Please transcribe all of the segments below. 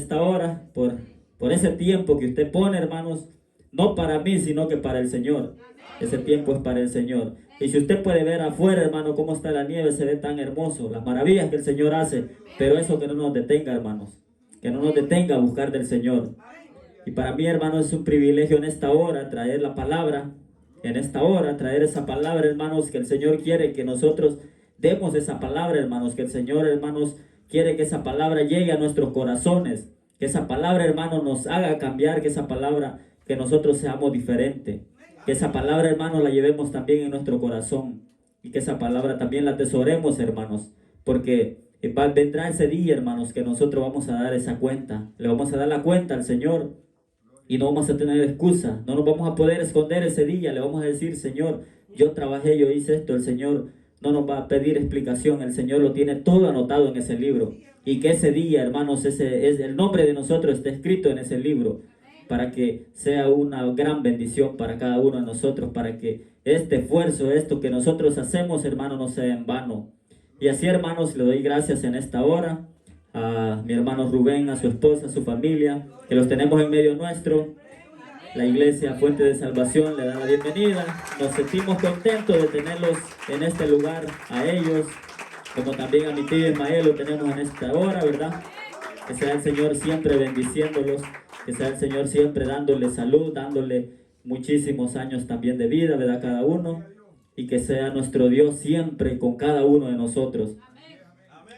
esta hora, por ese tiempo que usted pone, hermanos, no para mí, sino que para el Señor. Ese tiempo es para el Señor. Y si usted puede ver afuera, hermano, cómo está la nieve, se ve tan hermoso, las maravillas que el Señor hace, pero eso que no nos detenga, hermanos, que no nos detenga a buscar del Señor. Y para mí, hermanos, es un privilegio en esta hora traer la palabra, en esta hora traer esa palabra, hermanos, que el Señor quiere que nosotros demos esa palabra, hermanos, que el Señor, hermanos, quiere que esa palabra llegue a nuestros corazones, que esa palabra, hermanos, nos haga cambiar, que esa palabra, que nosotros seamos diferentes, que esa palabra, hermanos, la llevemos también en nuestro corazón y que esa palabra también la atesoremos, hermanos, porque vendrá ese día, hermanos, que nosotros vamos a dar esa cuenta, le vamos a dar la cuenta al Señor y no vamos a tener excusa, no nos vamos a poder esconder ese día, le vamos a decir, Señor, yo trabajé, yo hice esto, el Señor no nos va a pedir explicación, el Señor lo tiene todo anotado en ese libro. Y que ese día, hermanos, el nombre de nosotros está escrito en ese libro, para que sea una gran bendición para cada uno de nosotros, para que este esfuerzo, esto que nosotros hacemos, hermanos, no sea en vano. Y así, hermanos, le doy gracias en esta hora a mi hermano Rubén, a su esposa, a su familia, que los tenemos en medio nuestro. La iglesia Fuente de Salvación le da la bienvenida. Nos sentimos contentos de tenerlos en este lugar, a ellos, como también a mi tío Ismael lo tenemos en esta hora, ¿verdad? Que sea el Señor siempre bendiciéndolos, que sea el Señor siempre dándole salud, dándole muchísimos años también de vida, ¿verdad? Cada uno, y que sea nuestro Dios siempre con cada uno de nosotros.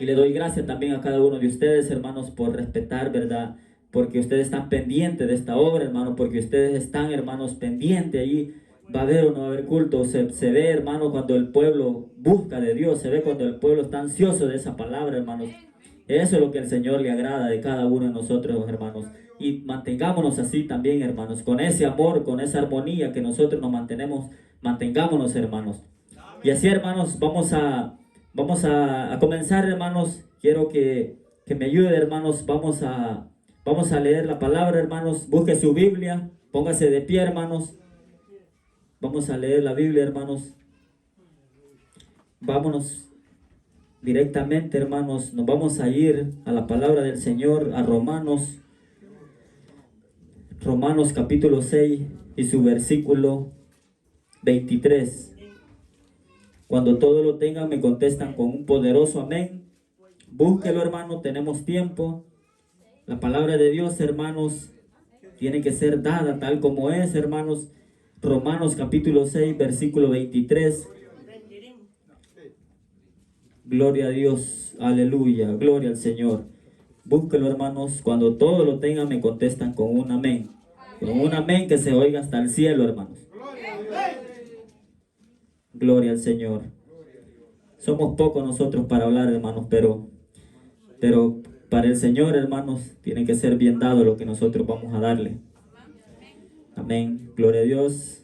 Y le doy gracias también a cada uno de ustedes, hermanos, por respetar, ¿verdad? Porque ustedes están pendientes de esta obra, hermano, porque ustedes están, hermanos, pendientes ahí. Va a haber o no va a haber culto, se ve, hermano, cuando el pueblo busca de Dios, se ve cuando el pueblo está ansioso de esa palabra, hermanos. Eso es lo que el Señor le agrada de cada uno de nosotros, hermanos. Y mantengámonos así también, hermanos, con ese amor, con esa armonía que nosotros nos mantengámonos, hermanos. Y así, hermanos, vamos a comenzar, hermanos. Quiero que me ayude, hermanos, vamos a leer la palabra, hermanos. Busque su Biblia, póngase de pie, hermanos. Vamos a leer la Biblia, hermanos. Vámonos directamente, hermanos. Nos vamos a ir a la palabra del Señor, a Romanos capítulo 6 y su versículo 23. Cuando todo lo tengan, me contestan con un poderoso amén. Búsquelo, hermano, tenemos tiempo. La palabra de Dios, hermanos, tiene que ser dada tal como es, hermanos. Romanos capítulo 6, versículo 23. Gloria a Dios, aleluya, gloria al Señor. Búsquelo, hermanos. Cuando todo lo tengan, me contestan con un amén. Con un amén que se oiga hasta el cielo, hermanos. Gloria al Señor. Somos pocos nosotros para hablar, hermanos, pero para el Señor, hermanos, tiene que ser bien dado lo que nosotros vamos a darle. Amén. Gloria a Dios.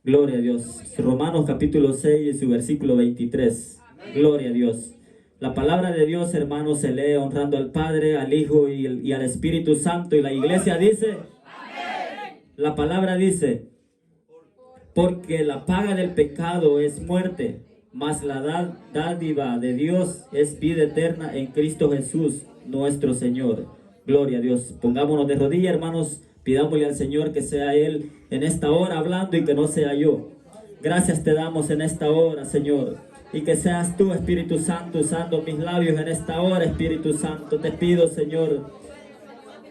Gloria a Dios. Romanos capítulo 6 y su versículo 23. Gloria a Dios. La palabra de Dios, hermanos, se lee honrando al Padre, al Hijo y al Espíritu Santo. Y la iglesia dice, la palabra dice, porque la paga del pecado es muerte, mas la dádiva de Dios es vida eterna en Cristo Jesús, nuestro Señor. Gloria a Dios. Pongámonos de rodillas, hermanos. Pidámosle al Señor que sea Él en esta hora hablando y que no sea yo. Gracias te damos en esta hora, Señor. Y que seas tú, Espíritu Santo, usando mis labios en esta hora, Espíritu Santo. Te pido, Señor,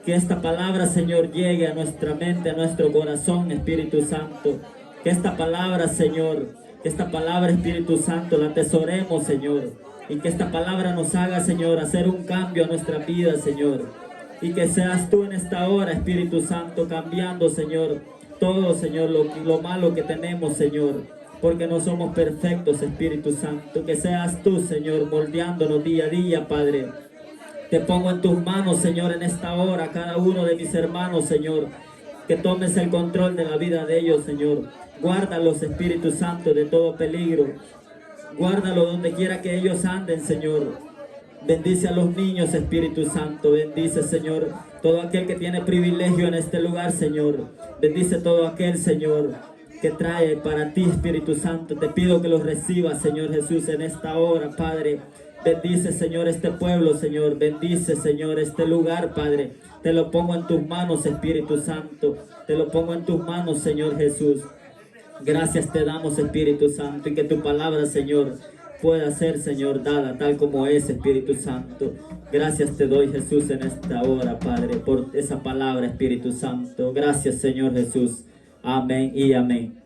que esta palabra, Señor, llegue a nuestra mente, a nuestro corazón, Espíritu Santo. Que esta palabra, Señor, que esta palabra, Espíritu Santo, la atesoremos, Señor. Y que esta palabra nos haga, Señor, hacer un cambio a nuestra vida, Señor. Y que seas tú en esta hora, Espíritu Santo, cambiando, Señor, todo, Señor, lo malo que tenemos, Señor. Porque no somos perfectos, Espíritu Santo. Que seas tú, Señor, moldeándonos día a día, Padre. Te pongo en tus manos, Señor, en esta hora, cada uno de mis hermanos, Señor. Que tomes el control de la vida de ellos, Señor. Guárdalos, Espíritu Santo, de todo peligro. Guárdalos donde quiera que ellos anden, Señor. Bendice a los niños, Espíritu Santo. Bendice, Señor, todo aquel que tiene privilegio en este lugar, Señor. Bendice todo aquel, Señor, que trae para ti, Espíritu Santo. Te pido que los recibas, Señor Jesús, en esta hora, Padre. Bendice, Señor, este pueblo, Señor. Bendice, Señor, este lugar, Padre. Te lo pongo en tus manos, Espíritu Santo. Te lo pongo en tus manos, Señor Jesús. Gracias te damos, Espíritu Santo, y que tu palabra, Señor, pueda ser, Señor, dada tal como es, Espíritu Santo. Gracias te doy, Jesús, en esta hora, Padre, por esa palabra, Espíritu Santo. Gracias, Señor Jesús. Amén y amén.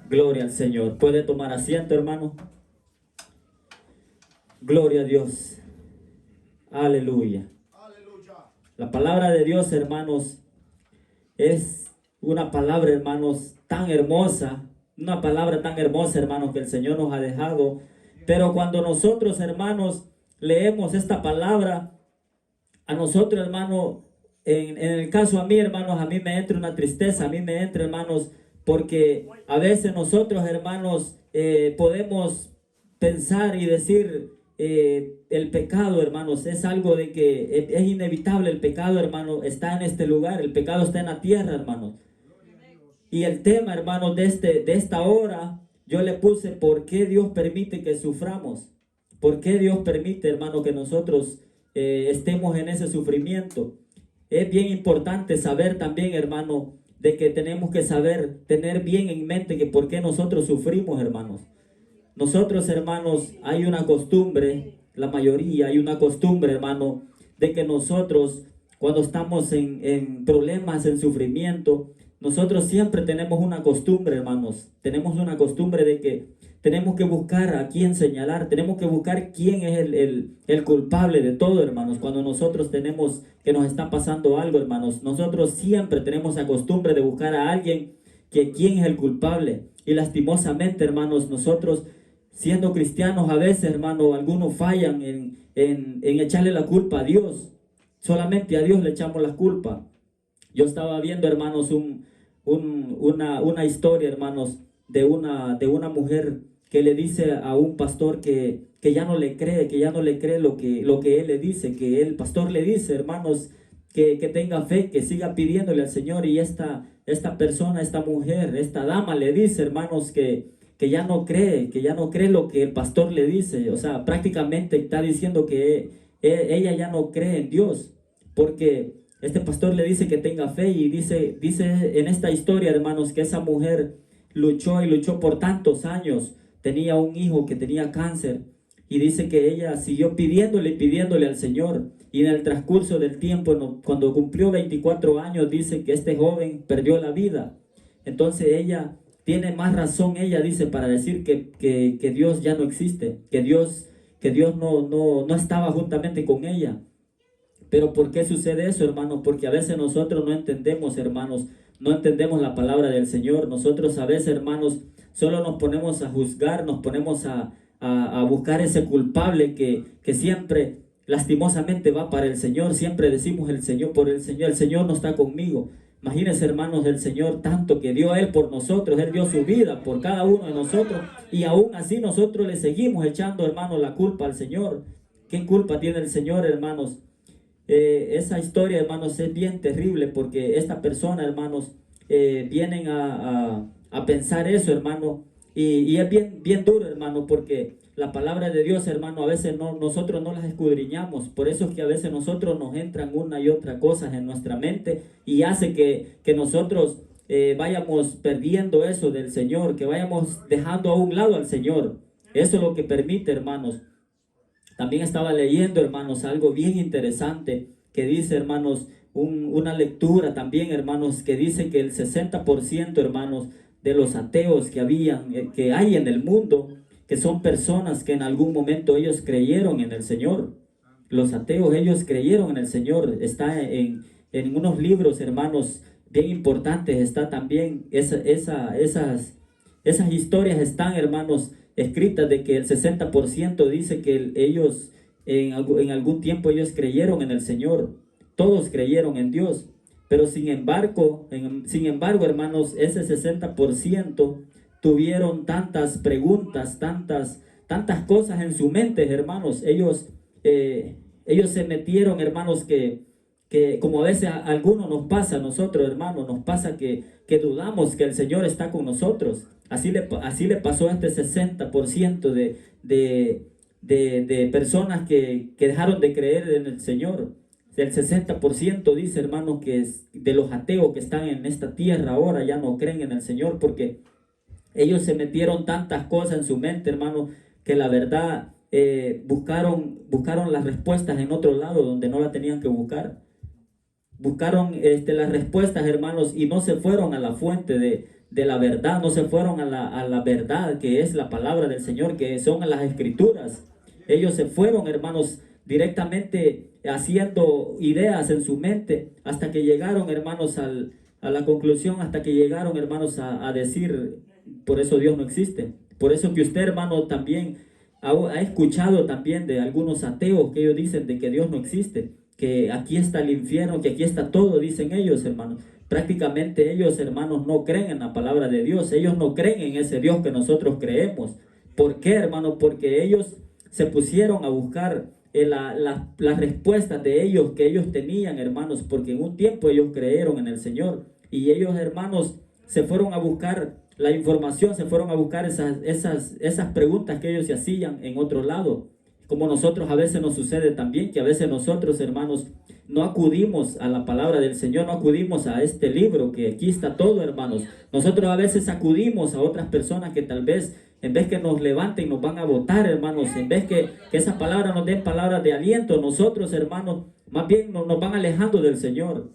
Gloria al Señor. ¿Puede tomar asiento, hermano? Gloria a Dios. Aleluya. La palabra de Dios, hermanos, es una palabra, hermanos, tan hermosa. Una palabra tan hermosa, hermanos, que el Señor nos ha dejado. Pero cuando nosotros, hermanos, leemos esta palabra, a nosotros, hermanos, en el caso a mí, hermanos, a mí me entra una tristeza, a mí me entra, hermanos, porque a veces nosotros, hermanos, podemos pensar y decir, el pecado, hermanos, es algo de que es inevitable. El pecado, hermano, está en este lugar, el pecado está en la tierra, hermanos. Y el tema, hermanos, de esta hora, yo le puse: ¿por qué Dios permite que suframos? ¿Por qué Dios permite, hermano, que nosotros estemos en ese sufrimiento? Es bien importante saber también, hermano, de que tenemos que saber, tener bien en mente que por qué nosotros sufrimos, hermanos. Nosotros, hermanos, hay una costumbre, la mayoría hay una costumbre, hermano, de que nosotros, cuando estamos en problemas, en sufrimiento, nosotros siempre tenemos una costumbre, hermanos. Tenemos una costumbre de que tenemos que buscar a quién señalar, tenemos que buscar quién es el culpable de todo, hermanos. Cuando nosotros tenemos que nos está pasando algo, hermanos, nosotros siempre tenemos la costumbre de buscar a alguien que quién es el culpable. Y lastimosamente, hermanos, nosotros, siendo cristianos, a veces, hermano, algunos fallan en echarle la culpa a Dios. Solamente a Dios le echamos la culpa. Yo estaba viendo, hermanos, una historia, hermanos, de una mujer que le dice a un pastor que ya no le cree, lo que él le dice, que el pastor le dice, hermanos, que tenga fe, que siga pidiéndole al Señor. Y esta persona, esta mujer, esta dama le dice, hermanos, que ya no cree lo que el pastor le dice. O sea, prácticamente está diciendo que ella ya no cree en Dios, porque este pastor le dice que tenga fe. Y dice en esta historia, hermanos, que esa mujer luchó y luchó por tantos años. Tenía un hijo que tenía cáncer, y dice que ella siguió pidiéndole al Señor. Y en el transcurso del tiempo, cuando cumplió 24 años, dice que este joven perdió la vida. Entonces ella tiene más razón, ella dice, para decir que Dios ya no existe, que Dios no estaba juntamente con ella. Pero ¿por qué sucede eso, hermanos? Porque a veces nosotros no entendemos, hermanos, no entendemos la palabra del Señor. Nosotros a veces, hermanos, solo nos ponemos a juzgar, nos ponemos a buscar ese culpable que siempre, lastimosamente, va para el Señor. Siempre decimos el Señor no está conmigo. Imagínense, hermanos, el Señor tanto que dio a Él por nosotros. Él dio su vida por cada uno de nosotros, y aún así nosotros le seguimos echando, hermanos, la culpa al Señor. ¿Qué culpa tiene el Señor, hermanos? Esa historia, hermanos, es bien terrible, porque esta persona, hermanos, vienen a pensar eso, hermano, y es bien duro, hermano, porque la palabra de Dios, hermano, a veces nosotros no las escudriñamos. Por eso es que a veces nosotros nos entran una y otra cosas en nuestra mente, y hace que nosotros vayamos perdiendo eso del Señor, que vayamos dejando a un lado al Señor. Eso es lo que permite, hermanos. También estaba leyendo, hermanos, algo bien interesante que dice, hermanos, una lectura también, hermanos, que dice que el 60%, hermanos, de los ateos que hay en el mundo, que son personas que en algún momento ellos creyeron en el Señor. Los ateos, ellos creyeron en el Señor. Está en unos libros, hermanos, bien importantes. Está también esas historias están, hermanos, escritas, de que el 60% dice que ellos en algún tiempo ellos creyeron en el Señor. Todos creyeron en Dios. Pero sin embargo, hermanos, ese 60% tuvieron tantas preguntas, tantas cosas en su mente, hermanos. Ellos se metieron, hermanos, que como a veces a algunos nos pasa, a nosotros, hermanos, nos pasa que dudamos que el Señor está con nosotros. Así le pasó a este 60% de de personas que dejaron de creer en el Señor. El 60% dice, hermano, que es de los ateos que están en esta tierra ahora ya no creen en el Señor, porque ellos se metieron tantas cosas en su mente, hermano, que la verdad buscaron las respuestas en otro lado donde no la tenían que buscar. Buscaron las respuestas, hermanos, y no se fueron a la fuente de la verdad, no se fueron a la verdad que es la palabra del Señor, que son las escrituras. Ellos se fueron, hermanos, directamente haciendo ideas en su mente hasta que llegaron, hermanos, a la conclusión, hasta que llegaron, hermanos, a decir, por eso Dios no existe. Por eso que usted, hermano, también ha escuchado también de algunos ateos que ellos dicen de que Dios no existe, que aquí está el infierno, que aquí está todo, dicen ellos, hermanos. Prácticamente ellos, hermanos, no creen en la palabra de Dios. Ellos no creen en ese Dios que nosotros creemos. ¿Por qué, hermanos? Porque ellos se pusieron a buscar las respuestas de ellos que ellos tenían, hermanos, porque en un tiempo ellos creyeron en el Señor. Y ellos, hermanos, se fueron a buscar la información, se fueron a buscar esas preguntas que ellos se hacían en otro lado. Como nosotros a veces nos sucede también, que a veces nosotros, hermanos, no acudimos a la palabra del Señor, no acudimos a este libro, que aquí está todo, hermanos. Nosotros a veces acudimos a otras personas que tal vez, en vez que nos levanten, nos van a botar, hermanos, en vez que esas palabras nos den palabras de aliento, nosotros, hermanos, más bien nos van alejando del Señor.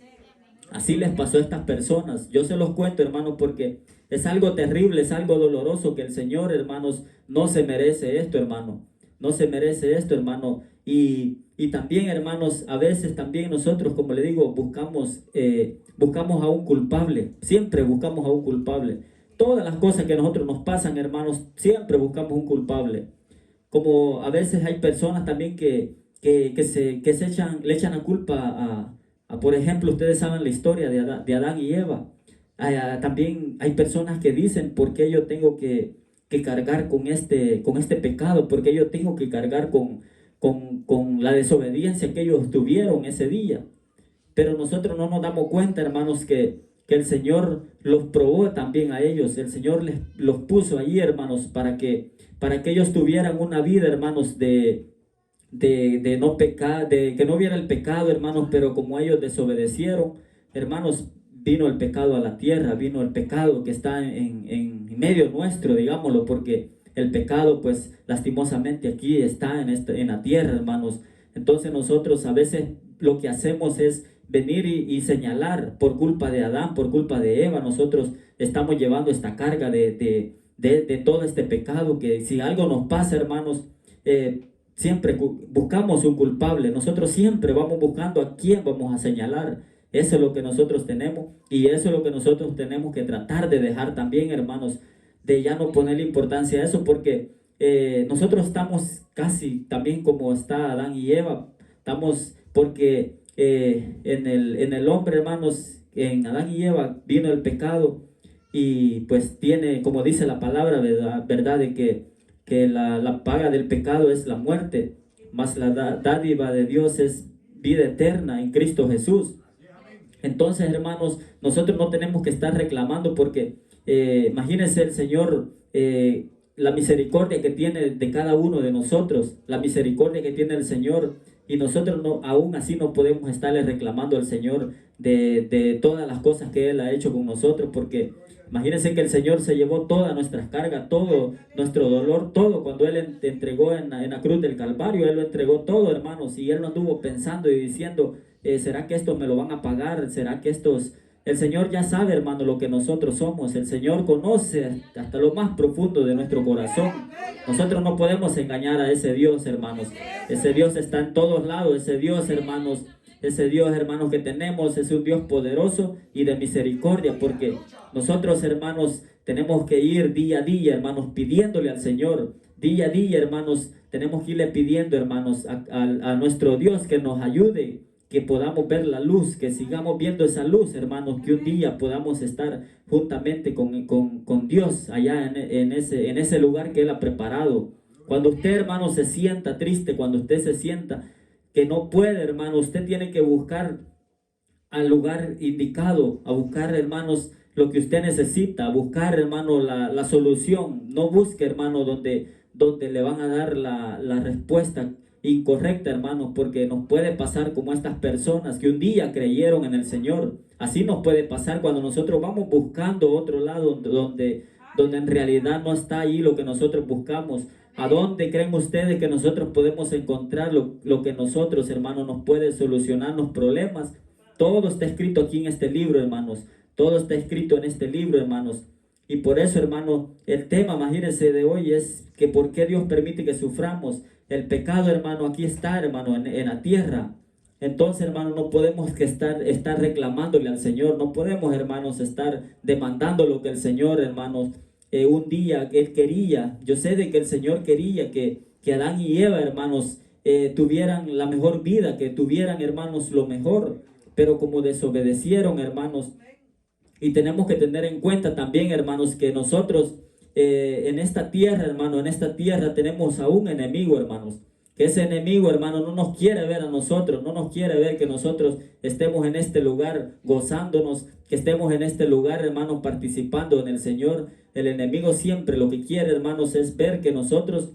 Así les pasó a estas personas. Yo se los cuento, hermanos, porque es algo terrible, es algo doloroso, que el Señor, hermanos, no se merece esto, hermano. No se merece esto, hermano. Y también, hermanos, a veces también nosotros, como le digo, buscamos a un culpable. Siempre buscamos a un culpable. Todas las cosas que a nosotros nos pasan, hermanos, siempre buscamos un culpable. Como a veces hay personas también que le echan la culpa por ejemplo, ustedes saben la historia de Adán y Eva. También hay personas que dicen, ¿por qué yo tengo que cargar con este pecado? ¿Por qué yo tengo que cargar con la desobediencia que ellos tuvieron ese día? Pero nosotros no nos damos cuenta, hermanos, que el Señor los probó también a ellos. El Señor los puso ahí, hermanos, para que ellos tuvieran una vida, hermanos, de no pecar, de que no hubiera el pecado, hermanos. Pero como ellos desobedecieron, hermanos, vino el pecado a la tierra, vino el pecado que está en medio nuestro, digámoslo, porque el pecado, pues, lastimosamente aquí está en la tierra, hermanos. Entonces nosotros a veces lo que hacemos es venir y señalar por culpa de Adán, por culpa de Eva. Nosotros estamos llevando esta carga de todo este pecado, que si algo nos pasa, hermanos, siempre buscamos un culpable. Nosotros siempre vamos buscando a quién vamos a señalar. Eso es lo que nosotros tenemos, y eso es lo que nosotros tenemos que tratar de dejar también, hermanos, de ya no ponerle importancia a eso, porque nosotros estamos casi también como está Adán y Eva. Estamos porque en el hombre, hermanos, en Adán y Eva vino el pecado, y pues tiene, como dice la palabra, verdad de que la paga del pecado es la muerte, mas la dádiva de Dios es vida eterna en Cristo Jesús. Entonces, hermanos, nosotros no tenemos que estar reclamando, porque imagínense el Señor, la misericordia que tiene de cada uno de nosotros, la misericordia que tiene el Señor, y nosotros aún así no podemos estarle reclamando al Señor de todas las cosas que Él ha hecho con nosotros, porque imagínense que el Señor se llevó todas nuestras cargas, todo nuestro dolor, todo. Cuando Él te entregó en la cruz del Calvario, Él lo entregó todo, hermanos, y Él no anduvo pensando y diciendo, ¿será que estos me lo van a pagar? ¿Será que estos...? El Señor ya sabe, hermano, lo que nosotros somos. El Señor conoce hasta lo más profundo de nuestro corazón. Nosotros no podemos engañar a ese Dios, hermanos. Ese Dios está en todos lados. Ese Dios, hermanos, que tenemos es un Dios poderoso y de misericordia, porque nosotros, hermanos, tenemos que ir día a día, hermanos, pidiéndole al Señor. Día a día, hermanos, tenemos que irle pidiendo, hermanos, a nuestro Dios que nos ayude, que podamos ver la luz, que sigamos viendo esa luz, hermanos, que un día podamos estar juntamente con Dios allá en ese lugar que Él ha preparado. Cuando usted, hermano, se sienta triste, cuando usted se sienta que no puede, hermano, usted tiene que buscar al lugar indicado, a buscar, hermanos, lo que usted necesita, a buscar, hermano, la solución. No busque, hermano, donde le van a dar la respuesta incorrecta, hermanos, porque nos puede pasar como estas personas que un día creyeron en el Señor. Así nos puede pasar cuando nosotros vamos buscando otro lado donde en realidad no está ahí lo que nosotros buscamos. ¿A dónde creen ustedes que nosotros podemos encontrar lo que nosotros, hermanos, nos puede solucionar los problemas? Todo está escrito aquí en este libro, hermanos. Todo está escrito en este libro, hermanos. Y por eso, hermano, el tema, imagínense, de hoy es que por qué Dios permite que suframos. El pecado, hermano, aquí está, hermano, en la tierra. Entonces, hermano, no podemos estar reclamándole al Señor. No podemos, hermanos, estar demandando lo que el Señor, hermanos, un día que Él quería. Yo sé de que el Señor quería que Adán y Eva, hermanos, tuvieran la mejor vida, que tuvieran, hermanos, lo mejor. Pero como desobedecieron, hermanos, y tenemos que tener en cuenta también, hermanos, que nosotros en esta tierra, hermano, en esta tierra tenemos a un enemigo, hermanos. Que ese enemigo, hermano, no nos quiere ver a nosotros, no nos quiere ver que nosotros estemos en este lugar gozándonos, que estemos en este lugar, hermanos, participando en el Señor. El enemigo siempre lo que quiere, hermanos, es ver que nosotros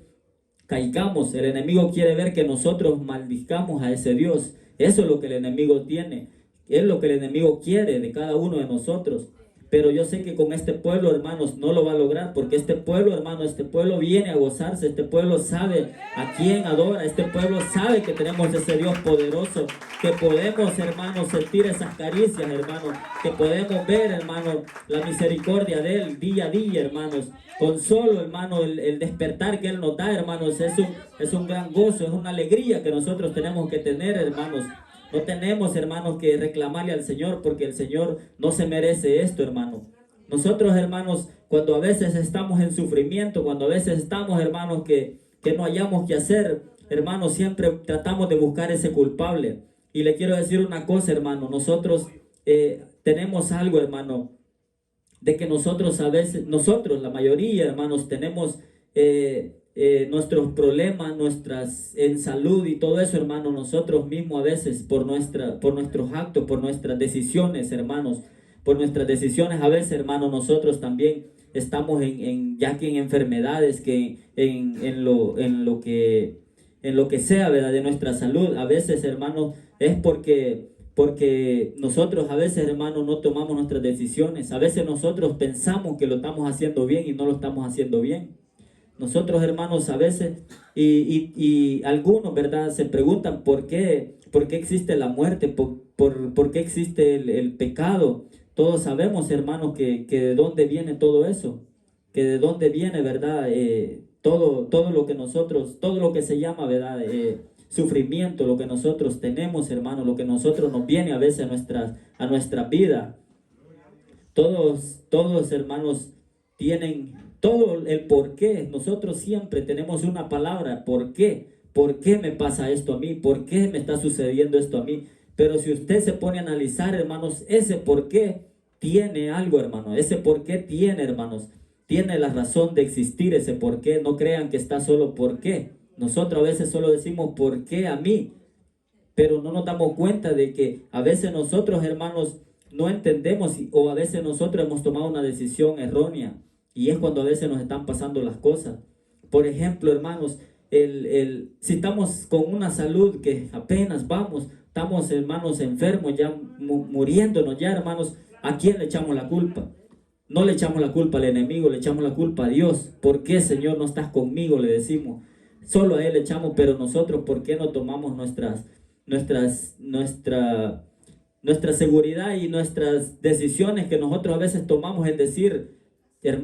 caigamos. El enemigo quiere ver que nosotros maldizcamos a ese Dios. Eso es lo que el enemigo tiene. Es lo que el enemigo quiere de cada uno de nosotros. Pero yo sé que con este pueblo, hermanos, no lo va a lograr, porque este pueblo, hermano, este pueblo viene a gozarse, este pueblo sabe a quién adora, este pueblo sabe que tenemos ese Dios poderoso, que podemos, hermanos, sentir esas caricias, hermanos, que podemos ver, hermanos, la misericordia de Él día a día, hermanos. Con solo, hermano, el despertar que Él nos da, hermanos, es un gran gozo, es una alegría que nosotros tenemos que tener, hermanos. No tenemos, hermanos, que reclamarle al Señor, porque el Señor no se merece esto, hermano. Nosotros, hermanos, cuando a veces estamos en sufrimiento, cuando a veces estamos, hermanos, que no hayamos que hacer, hermanos, siempre tratamos de buscar ese culpable. Y le quiero decir una cosa, hermano, nosotros tenemos algo, hermano, de que nosotros a veces, nosotros, la mayoría, hermanos, tenemos nuestros problemas, en salud y todo eso, hermano, nosotros mismos a veces por nuestros actos, por nuestras decisiones, hermanos, por nuestras decisiones a veces, hermano, nosotros también estamos ya que en enfermedades, que en lo que sea, ¿verdad? De nuestra salud, a veces, hermano, es porque nosotros a veces, hermanos, no tomamos nuestras decisiones. A veces nosotros pensamos que lo estamos haciendo bien y no lo estamos haciendo bien. Nosotros, hermanos, a veces, y algunos, ¿verdad? Se preguntan por qué existe la muerte, por qué existe el pecado. Todos sabemos, hermanos, que de dónde viene todo eso, que de dónde viene, ¿verdad? Todo lo que nosotros, todo lo que se llama, ¿verdad? Sufrimiento, lo que nosotros tenemos, hermanos, lo que nosotros nos viene a veces a nuestra vida. Todos, hermanos, tienen todo el por qué. Nosotros siempre tenemos una palabra, ¿por qué? ¿Por qué me pasa esto a mí? ¿Por qué me está sucediendo esto a mí? Pero si usted se pone a analizar, hermanos, ese por qué tiene algo, hermano. Ese por qué tiene, hermanos. Tiene la razón de existir ese por qué. No crean que está solo por qué. Nosotros a veces solo decimos por qué a mí. Pero no nos damos cuenta de que a veces nosotros, hermanos, no entendemos o a veces nosotros hemos tomado una decisión errónea. Y es cuando a veces nos están pasando las cosas. Por ejemplo, hermanos, si estamos con una salud que apenas estamos, hermanos, enfermos, ya muriéndonos ya, hermanos, ¿a quién le echamos la culpa? No le echamos la culpa al enemigo, le echamos la culpa a Dios. ¿Por qué, Señor, no estás conmigo? Le decimos. Solo a Él le echamos, pero nosotros, ¿por qué no tomamos nuestra seguridad y nuestras decisiones que nosotros a veces tomamos? Es decir,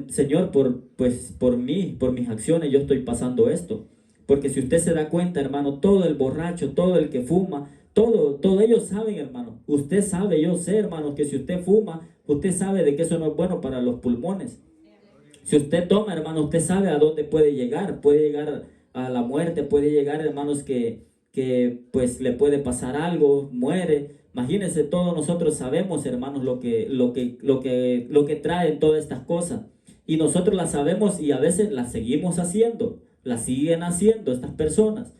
Señor, por mí, por mis acciones, yo estoy pasando esto. Porque si usted se da cuenta, hermano, todo el borracho, todo el que fuma, todo ellos saben, hermano. Usted sabe, yo sé, hermano, que si usted fuma, usted sabe de que eso no es bueno para los pulmones. Si usted toma, hermano, usted sabe a dónde puede llegar. Puede llegar a la muerte, puede llegar, hermanos, que pues le puede pasar algo, muere. Imagínense, todos nosotros sabemos, hermanos, lo que traen todas estas cosas. Y nosotros las sabemos y a veces las seguimos haciendo. Las siguen haciendo estas personas.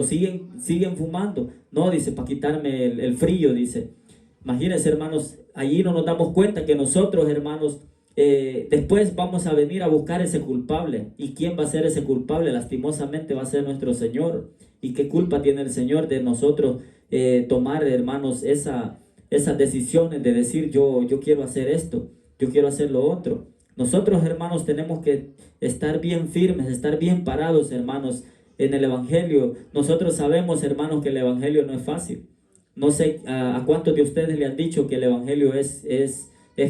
Siguen fumando. No, dice, para quitarme el frío, dice. Imagínense, hermanos, allí no nos damos cuenta que nosotros, hermanos, después vamos a venir a buscar ese culpable. ¿Y quién va a ser ese culpable? Lastimosamente va a ser nuestro Señor. ¿Y qué culpa tiene el Señor de nosotros tomar, hermanos, esas decisiones de decir yo quiero hacer esto, yo quiero hacer lo otro? Nosotros, hermanos, tenemos que estar bien firmes, estar bien parados, hermanos, en el Evangelio. Nosotros sabemos, hermanos, que el Evangelio no es fácil. No sé a cuántos de ustedes le han dicho que el Evangelio es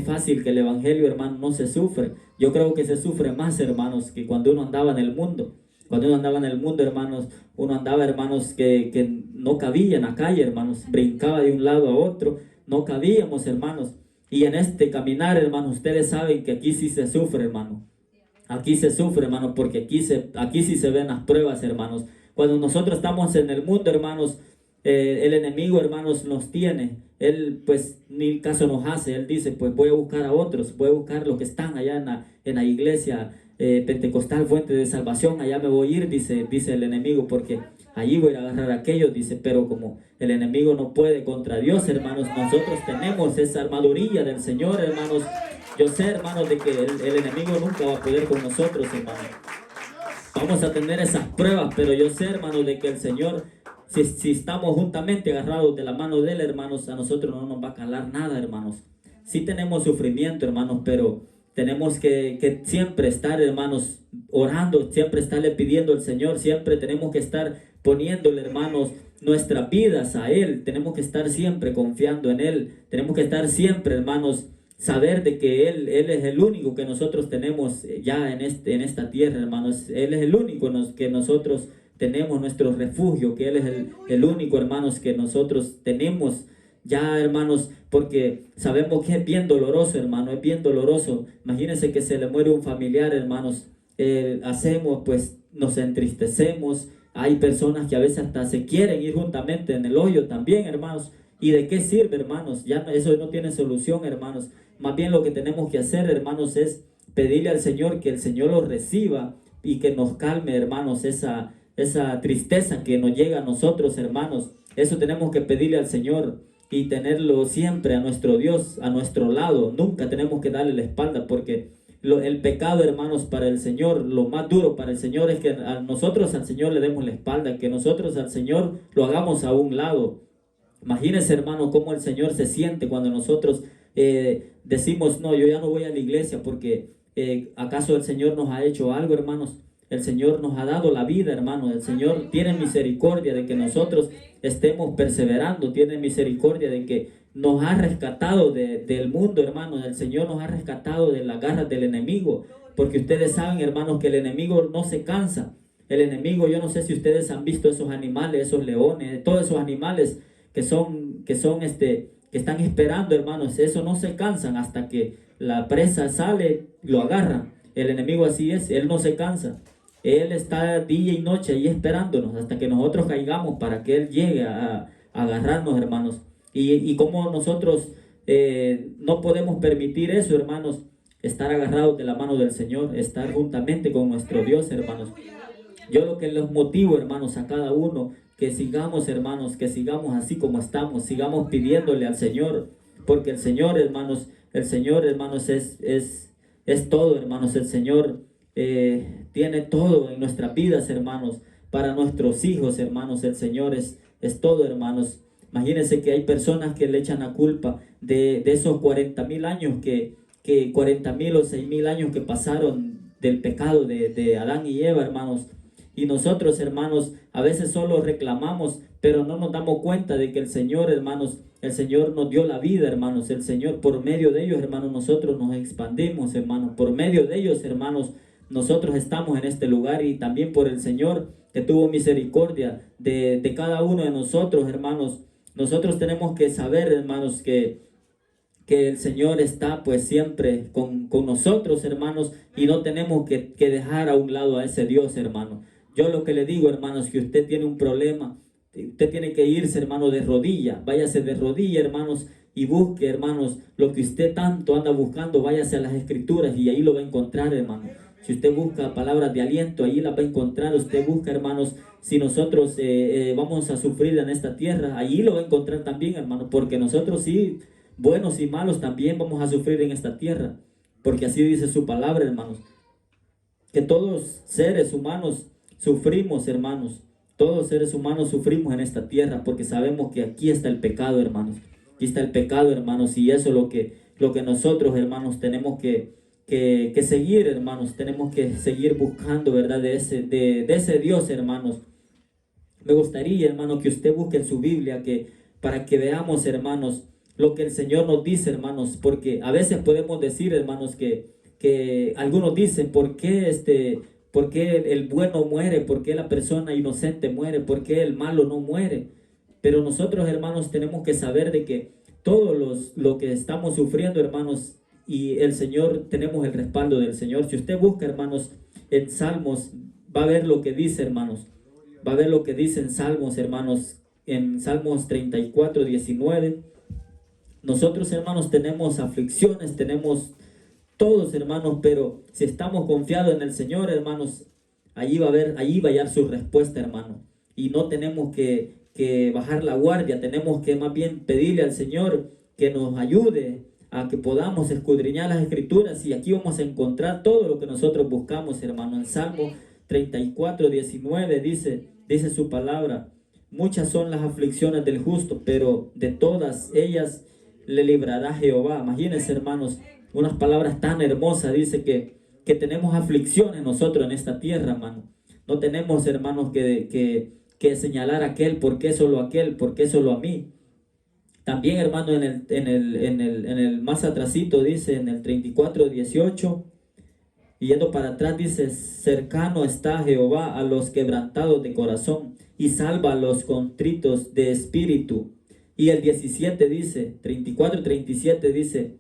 fácil, que el Evangelio, hermano, no se sufre. Yo creo que se sufre más, hermanos, que cuando uno andaba en el mundo. Cuando uno andaba en el mundo, hermanos, uno andaba, hermanos, que no cabía en la calle, hermanos. Brincaba de un lado a otro. No cabíamos, hermanos. Y en este caminar, hermanos, ustedes saben que aquí sí se sufre, hermano. Aquí se sufre, hermanos, porque aquí sí se ven las pruebas, hermanos. Cuando nosotros estamos en el mundo, hermanos, el enemigo, hermanos, nos tiene. Él, pues, ni caso nos hace. Él dice, pues, voy a buscar a otros. Voy a buscar los que están allá en la iglesia pentecostal, fuente de salvación. Allá me voy a ir, dice el enemigo, porque allí voy a agarrar a aquellos, dice. Pero como el enemigo no puede contra Dios, hermanos, nosotros tenemos esa armadurilla del Señor, hermanos. Yo sé, hermanos, de que el enemigo nunca va a poder con nosotros, hermanos. Vamos a tener esas pruebas, pero yo sé, hermanos, de que el Señor, si estamos juntamente agarrados de la mano de Él, hermanos, a nosotros no nos va a calar nada, hermanos. Sí tenemos sufrimiento, hermanos, pero tenemos que siempre estar, hermanos, orando, siempre estarle pidiendo al Señor, siempre tenemos que estar poniéndole, hermanos, nuestras vidas a Él. Tenemos que estar siempre confiando en Él. Tenemos que estar siempre, hermanos, saber de que Él es el único que nosotros tenemos ya en esta tierra, hermanos. Él es el único que nosotros tenemos nuestro refugio, que Él es el único, hermanos, que nosotros tenemos ya, hermanos, porque sabemos que es bien doloroso, hermano, es bien doloroso. Imagínense que se le muere un familiar, hermanos. Pues nos entristecemos. Hay personas que a veces hasta se quieren ir juntamente en el hoyo también, hermanos. ¿Y de qué sirve, hermanos? Ya eso no tiene solución, hermanos. Más bien lo que tenemos que hacer, hermanos, es pedirle al Señor que el Señor lo reciba y que nos calme, hermanos, esa tristeza que nos llega a nosotros, hermanos. Eso tenemos que pedirle al Señor y tenerlo siempre a nuestro Dios, a nuestro lado. Nunca tenemos que darle la espalda, porque el pecado, hermanos, para el Señor, lo más duro para el Señor es que nosotros al Señor le demos la espalda, que nosotros al Señor lo hagamos a un lado. Imagínense, hermano, cómo el Señor se siente cuando nosotros decimos, no, yo ya no voy a la iglesia porque ¿acaso el Señor nos ha hecho algo, hermanos? El Señor nos ha dado la vida, hermano. El Señor tiene misericordia de que nosotros estemos perseverando. Tiene misericordia de que nos ha rescatado del mundo, hermanos. El Señor nos ha rescatado de las garras del enemigo. Porque ustedes saben, hermanos, que el enemigo no se cansa. El enemigo, yo no sé si ustedes han visto esos animales, esos leones, todos esos animales que están esperando, hermanos. Eso no se cansan hasta que la presa sale, lo agarran. El enemigo así es, él no se cansa. Él está día y noche ahí esperándonos hasta que nosotros caigamos para que Él llegue a agarrarnos, hermanos. Y como nosotros no podemos permitir eso, hermanos, estar agarrados de la mano del Señor, estar juntamente con nuestro Dios, hermanos. Yo lo que los motivo, hermanos, a cada uno, que sigamos, hermanos, que sigamos así como estamos, sigamos pidiéndole al Señor, porque el Señor, hermanos, es todo, hermanos. El Señor tiene todo en nuestras vidas, hermanos, para nuestros hijos, hermanos. El Señor es todo, hermanos. Imagínense que hay personas que le echan la culpa de esos 40,000 años, que 40,000 o 6,000 años que pasaron del pecado de Adán y Eva, hermanos. Y nosotros, hermanos, a veces solo reclamamos, pero no nos damos cuenta de que el Señor, hermanos, el Señor nos dio la vida, hermanos. El Señor, por medio de ellos, hermanos, nosotros nos expandimos, hermanos. Por medio de ellos, hermanos, nosotros estamos en este lugar, y también por el Señor que tuvo misericordia de cada uno de nosotros, hermanos. Nosotros tenemos que saber, hermanos, que el Señor está pues siempre con nosotros, hermanos, y no tenemos que dejar a un lado a ese Dios, hermano. Yo lo que le digo, hermanos, que usted tiene un problema, usted tiene que irse, hermano, de rodilla. Váyase de rodilla, hermanos, y busque, hermanos, lo que usted tanto anda buscando. Váyase a las Escrituras y ahí lo va a encontrar, hermano. Si usted busca palabras de aliento, ahí las va a encontrar. Usted busca, hermanos, si nosotros vamos a sufrir en esta tierra, ahí lo va a encontrar también, hermano, porque nosotros sí, buenos y malos, también vamos a sufrir en esta tierra. porque así dice su palabra, hermanos, que todos seres humanos sufrimos, hermanos. Todos seres humanos sufrimos en esta tierra porque sabemos que aquí está el pecado, hermanos. Aquí está el pecado, hermanos, y eso es lo que nosotros, hermanos, tenemos que seguir, hermanos. Tenemos que seguir buscando, ¿verdad? De ese Dios, hermanos. Me gustaría, hermano, que usted busque en su Biblia para que veamos, hermanos, lo que el Señor nos dice, hermanos, porque a veces podemos decir, hermanos, que algunos dicen, ¿por qué el bueno muere? ¿Por qué la persona inocente muere? ¿Por qué el malo no muere? Pero nosotros, hermanos, tenemos que saber de que todos lo que estamos sufriendo, hermanos, y el Señor, tenemos el respaldo del Señor. Si usted busca, hermanos, en Salmos, va a ver lo que dice, hermanos. Va a ver lo que dice en Salmos, hermanos, en Salmos 34, 19. Nosotros, hermanos, tenemos aflicciones, tenemos todos, hermanos, pero si estamos confiados en el Señor, hermanos, allí va a hallar su respuesta, hermano. Y no tenemos que bajar la guardia, tenemos que más bien pedirle al Señor que nos ayude a que podamos escudriñar las Escrituras, y aquí vamos a encontrar todo lo que nosotros buscamos, hermano. En Salmo 34, 19 dice su palabra: muchas son las aflicciones del justo, pero de todas ellas le librará Jehová. Imagínense, hermanos, unas palabras tan hermosas. Dice que tenemos aflicciones nosotros en esta tierra, hermano. No tenemos, hermanos, que señalar a aquel, por qué solo aquel, por qué solo a mí. También, hermano, en el más atrasito dice, en el 34, 18, y yendo para atrás dice: cercano está Jehová a los quebrantados de corazón, y salva a los contritos de espíritu. Y el 17 dice, 34, 37 dice: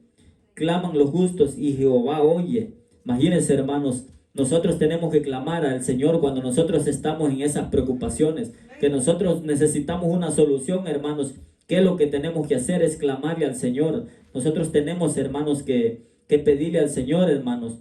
claman los justos y Jehová oye. Imagínense, hermanos, nosotros tenemos que clamar al Señor cuando nosotros estamos en esas preocupaciones, que nosotros necesitamos una solución, hermanos. ¿Qué es lo que tenemos que hacer? Es clamarle al Señor. Nosotros tenemos, hermanos, que pedirle al Señor, hermanos.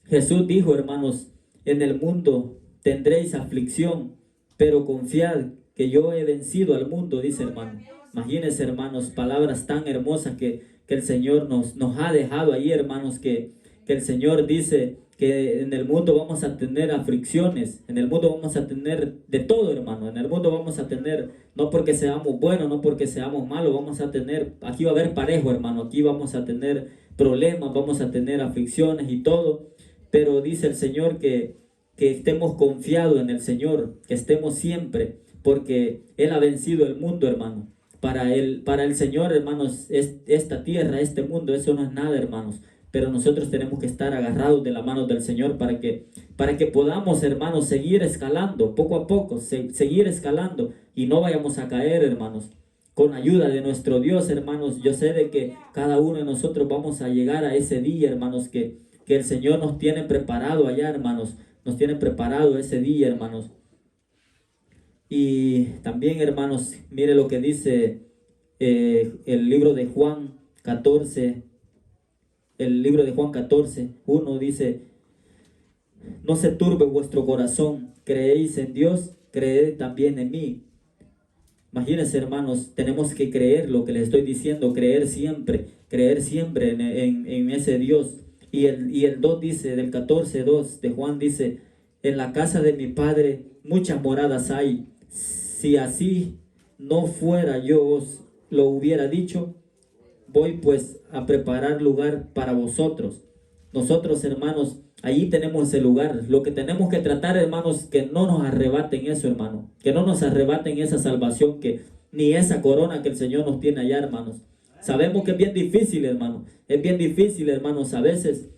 Jesús dijo, hermanos: en el mundo tendréis aflicción, pero confiad que yo he vencido al mundo, dice, hermano. Imagínense, hermanos, palabras tan hermosas que el Señor nos ha dejado ahí, hermanos, que el Señor dice que en el mundo vamos a tener aflicciones, en el mundo vamos a tener de todo, hermano. En el mundo vamos a tener, no porque seamos buenos, no porque seamos malos, vamos a tener, aquí va a haber parejo, hermano, aquí vamos a tener problemas, vamos a tener aflicciones y todo. Pero dice el Señor que estemos confiados en el Señor, que estemos siempre, porque Él ha vencido el mundo, hermano. Para el Señor, hermanos, esta tierra, este mundo, eso no es nada, hermanos. Pero nosotros tenemos que estar agarrados de la mano del Señor para que podamos, hermanos, seguir escalando poco a poco, seguir escalando y no vayamos a caer, hermanos. Con ayuda de nuestro Dios, hermanos, yo sé de que cada uno de nosotros vamos a llegar a ese día, hermanos, que el Señor nos tiene preparado allá, hermanos. Nos tiene preparado ese día, hermanos. Y también, hermanos, mire lo que dice el libro de Juan 14. El libro de Juan 14, 1 dice: no se turbe vuestro corazón, creéis en Dios, creed también en mí. Imagínense, hermanos, tenemos que creer lo que les estoy diciendo, creer siempre en ese Dios. Y el 2 dice, del 14, 2 de Juan dice: en la casa de mi Padre muchas moradas hay. Si así no fuera, yo os lo hubiera dicho. Voy pues a preparar lugar para vosotros. Nosotros, hermanos, allí tenemos ese lugar. Lo que tenemos que tratar, hermanos, que no nos arrebaten eso, hermano. Que no nos arrebaten esa salvación, ni esa corona que el Señor nos tiene allá, hermanos. Sabemos que es bien difícil, hermano. Es bien difícil, hermanos. A veces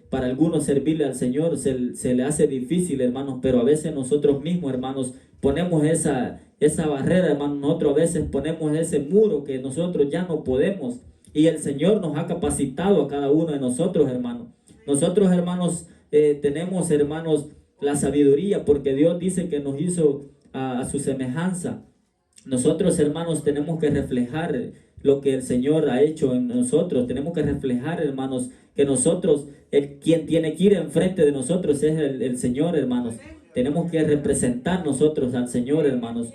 para algunos servirle al Señor se le hace difícil, hermanos. Pero a veces nosotros mismos, hermanos, ponemos esa barrera, hermanos. Nosotros a veces ponemos ese muro que nosotros ya no podemos. Y el Señor nos ha capacitado a cada uno de nosotros, hermanos. Nosotros, hermanos, tenemos, hermanos, la sabiduría, porque Dios dice que nos hizo a su semejanza. Nosotros, hermanos, tenemos que reflejar lo que el Señor ha hecho en nosotros. Tenemos que reflejar, hermanos, que nosotros, quien tiene que ir enfrente de nosotros es el Señor, hermanos. Tenemos que representar nosotros al Señor, hermanos,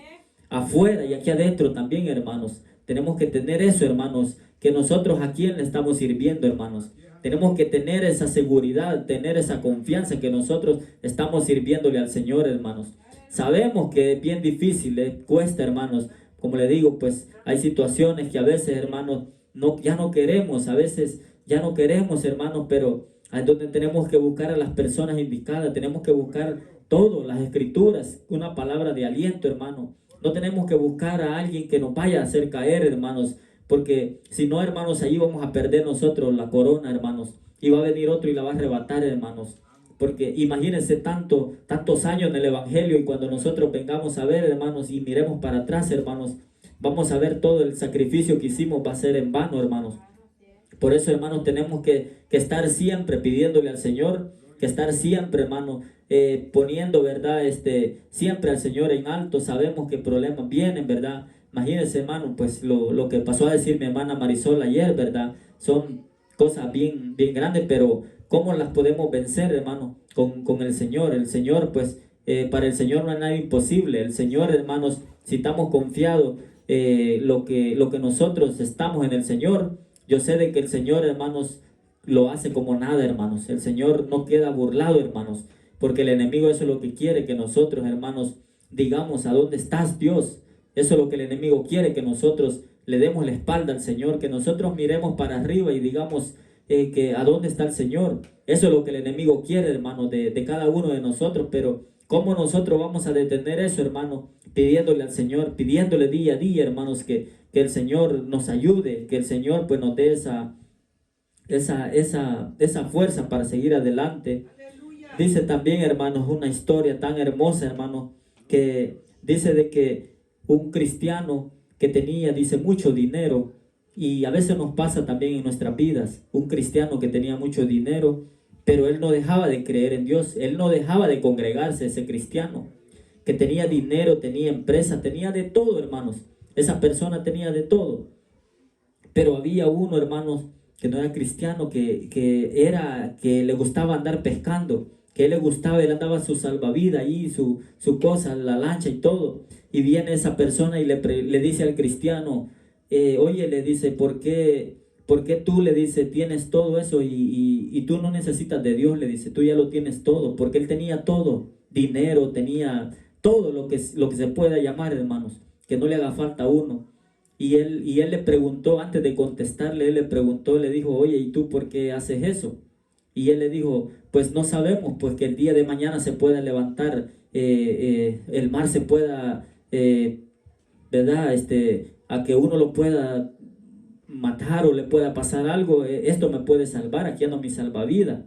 afuera y aquí adentro también, hermanos. Tenemos que tener eso, hermanos, que nosotros a quién le estamos sirviendo, hermanos. Tenemos que tener esa seguridad, tener esa confianza que nosotros estamos sirviéndole al Señor, hermanos. Sabemos que es bien difícil, cuesta, hermanos. Como le digo, pues hay situaciones que a veces, hermanos, ya no queremos, a veces ya no queremos, hermanos, pero es donde tenemos que buscar a las personas indicadas, tenemos que buscar todo, las escrituras, una palabra de aliento, hermano. No tenemos que buscar a alguien que nos vaya a hacer caer, hermanos, porque si no, hermanos, allí vamos a perder nosotros la corona, hermanos, y va a venir otro y la va a arrebatar, hermanos. Porque imagínense tantos años en el Evangelio, y cuando nosotros vengamos a ver, hermanos, y miremos para atrás, hermanos, vamos a ver todo el sacrificio que hicimos va a ser en vano, hermanos. Por eso, hermanos, tenemos que estar siempre pidiéndole al Señor, que estar siempre, hermano, poniendo, ¿verdad? Siempre al Señor en alto. Sabemos que problemas vienen, ¿verdad? Imagínense, hermano, pues lo que pasó a decir mi hermana Marisol ayer, ¿verdad? Son cosas bien grandes, pero ¿cómo las podemos vencer, hermano? Con el Señor. El Señor, pues, para el Señor no hay nada imposible. El Señor, hermanos, si estamos confiados, lo que nosotros estamos en el Señor, yo sé de que el Señor, hermanos, lo hace como nada, hermanos. El Señor no queda burlado, hermanos, porque el enemigo eso es lo que quiere, que nosotros, hermanos, digamos, ¿a dónde estás, Dios? Eso es lo que el enemigo quiere, que nosotros le demos la espalda al Señor, que nosotros miremos para arriba y digamos que ¿a dónde está el Señor? Eso es lo que el enemigo quiere, hermano, de cada uno de nosotros. Pero ¿cómo nosotros vamos a detener eso, hermano? Pidiéndole al Señor, pidiéndole día a día, hermanos, que el Señor nos ayude, que el Señor pues nos dé esa fuerza para seguir adelante. Dice también, hermanos, una historia tan hermosa, hermano, que dice de que un cristiano que tenía, dice, mucho dinero, y a veces nos pasa también en nuestras vidas, un cristiano que tenía mucho dinero, pero él no dejaba de creer en Dios, él no dejaba de congregarse, ese cristiano, que tenía dinero, tenía empresa, tenía de todo, hermanos, esa persona tenía de todo, pero había uno, hermanos, que no era cristiano, que le gustaba andar pescando, que él le gustaba, él andaba su salvavidas ahí, su cosa, la lancha y todo. Y viene esa persona y le dice al cristiano, oye, le dice, ¿por qué tú, le dice, tienes todo eso y tú no necesitas de Dios? Le dice, tú ya lo tienes todo, porque él tenía todo, dinero, tenía todo lo que se pueda llamar, hermanos, que no le haga falta a uno. Y él le preguntó, antes de contestarle, él le preguntó, le dijo, oye, ¿y tú por qué haces eso? Y él le dijo, pues no sabemos, pues que el día de mañana se pueda levantar, el mar se pueda, ¿verdad? A que uno lo pueda matar o le pueda pasar algo, esto me puede salvar, aquí ando mi salvavidas.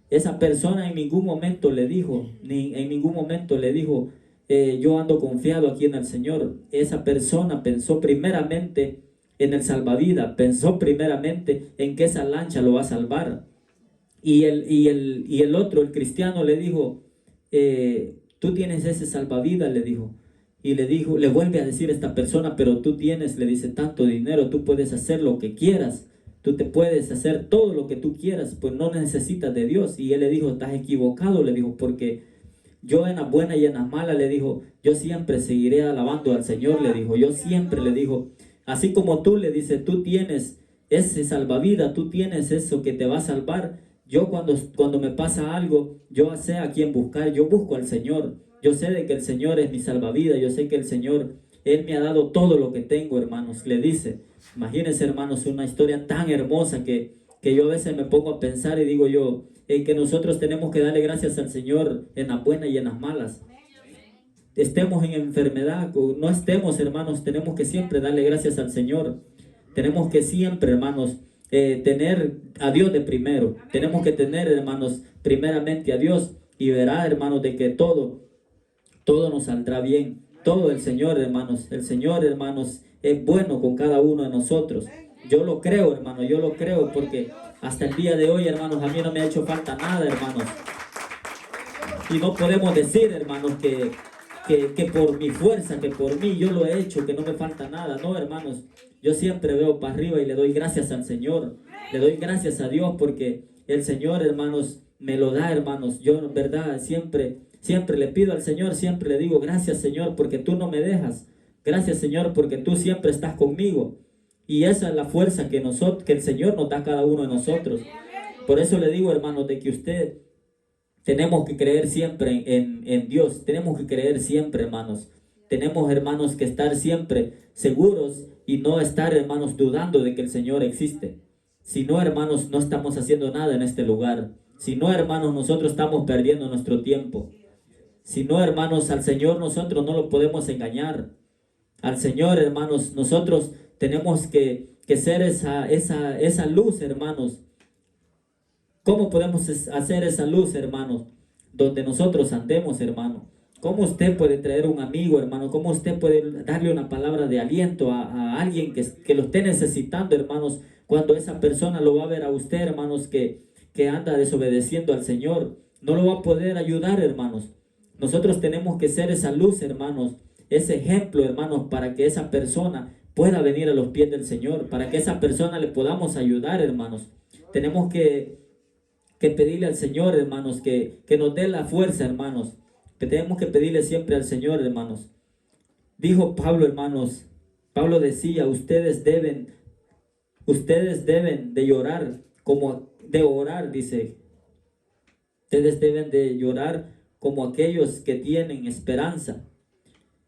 Esa persona en ningún momento le dijo, en ningún momento le dijo, yo ando confiado aquí en el Señor. Esa persona pensó primeramente en el salvavidas, pensó primeramente en que esa lancha lo va a salvar. Y el otro, el cristiano, le dijo, tú tienes ese salvavidas, le dijo. Y le vuelve a decir esta persona, pero tú tienes, le dice, tanto dinero, tú puedes hacer lo que quieras, tú te puedes hacer todo lo que tú quieras, pues no necesitas de Dios. Y él le dijo, estás equivocado, le dijo, porque yo en las buenas y en las malas, le dijo, yo siempre seguiré alabando al Señor, le dijo, yo siempre, le dijo, así como tú, le dice, tú tienes ese salvavidas, tú tienes eso que te va a salvar. Yo cuando me pasa algo, yo sé a quién buscar, yo busco al Señor. Yo sé de que el Señor es mi salvavidas, yo sé que el Señor, Él me ha dado todo lo que tengo, hermanos, le dice. Imagínense, hermanos, una historia tan hermosa que yo a veces me pongo a pensar y digo yo, que nosotros tenemos que darle gracias al Señor en las buenas y en las malas. Estemos en enfermedad o no estemos, hermanos, tenemos que siempre darle gracias al Señor. Tenemos que siempre, hermanos, tener a Dios de primero. Tenemos que tener, hermanos, primeramente a Dios, y verá, hermanos, de que todo nos saldrá bien. Todo el Señor, hermanos, es bueno con cada uno de nosotros. Yo lo creo, hermano, yo lo creo, porque hasta el día de hoy, hermanos, a mí no me ha hecho falta nada, hermanos. Y no podemos decir, hermanos, que por mi fuerza, que por mí yo lo he hecho, que no me falta nada. No, hermanos, yo siempre veo para arriba y le doy gracias al Señor. Le doy gracias a Dios porque el Señor, hermanos, me lo da, hermanos. Yo, en verdad, siempre le pido al Señor, siempre le digo, gracias, Señor, porque tú no me dejas. Gracias, Señor, porque tú siempre estás conmigo. Y esa es la fuerza que que el Señor nos da a cada uno de nosotros. Por eso le digo, hermanos, de que usted tenemos que creer siempre en Dios. Tenemos que creer siempre, hermanos. Tenemos, hermanos, que estar siempre seguros y no estar, hermanos, dudando de que el Señor existe. Si no, hermanos, no estamos haciendo nada en este lugar. Si no, hermanos, nosotros estamos perdiendo nuestro tiempo. Si no, hermanos, al Señor nosotros no lo podemos engañar. Al Señor, hermanos, nosotros tenemos que ser esa luz, hermanos. ¿Cómo podemos hacer esa luz, hermanos? Donde nosotros andemos, hermano. ¿Cómo usted puede traer un amigo, hermano? ¿Cómo usted puede darle una palabra de aliento a alguien que lo esté necesitando, hermanos? Cuando esa persona lo va a ver a usted, hermanos, que anda desobedeciendo al Señor. No lo va a poder ayudar, hermanos. Nosotros tenemos que ser esa luz, hermanos. Ese ejemplo, hermanos, para que esa persona pueda venir a los pies del Señor. Para que esa persona le podamos ayudar, hermanos. Tenemos que pedirle al Señor, hermanos, que nos dé la fuerza, hermanos. Que tenemos que pedirle siempre al Señor, hermanos. Dijo Pablo, hermanos. Pablo decía, ustedes deben de llorar de orar, dice. Ustedes deben de llorar como aquellos que tienen esperanza,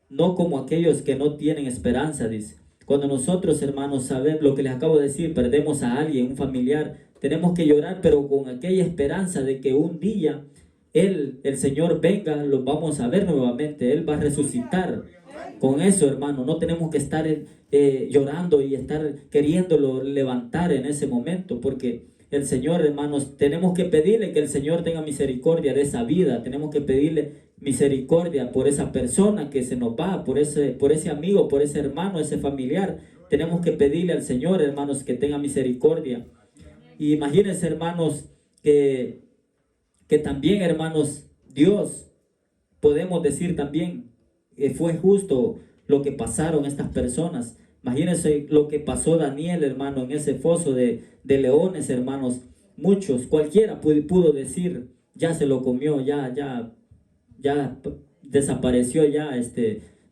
no como aquellos que no tienen esperanza, dice. Cuando nosotros, hermanos, sabemos lo que les acabo de decir, perdemos a alguien, un familiar, tenemos que llorar, pero con aquella esperanza de que un día el Señor venga, lo vamos a ver nuevamente, Él va a resucitar. Con eso, hermano, no tenemos que estar llorando y estar queriéndolo levantar en ese momento, porque el Señor, hermanos, tenemos que pedirle que el Señor tenga misericordia de esa vida, tenemos que pedirle misericordia por esa persona que se nos va, por ese amigo, por ese hermano, ese familiar. Tenemos que pedirle al Señor, hermanos, que tenga misericordia. Y imagínense, hermanos, que también, hermanos, Dios, podemos decir también, fue justo lo que pasaron estas personas. Imagínense lo que pasó Daniel, hermano, en ese foso de leones, hermanos. Muchos, cualquiera pudo decir, ya se lo comió, ya desapareció ya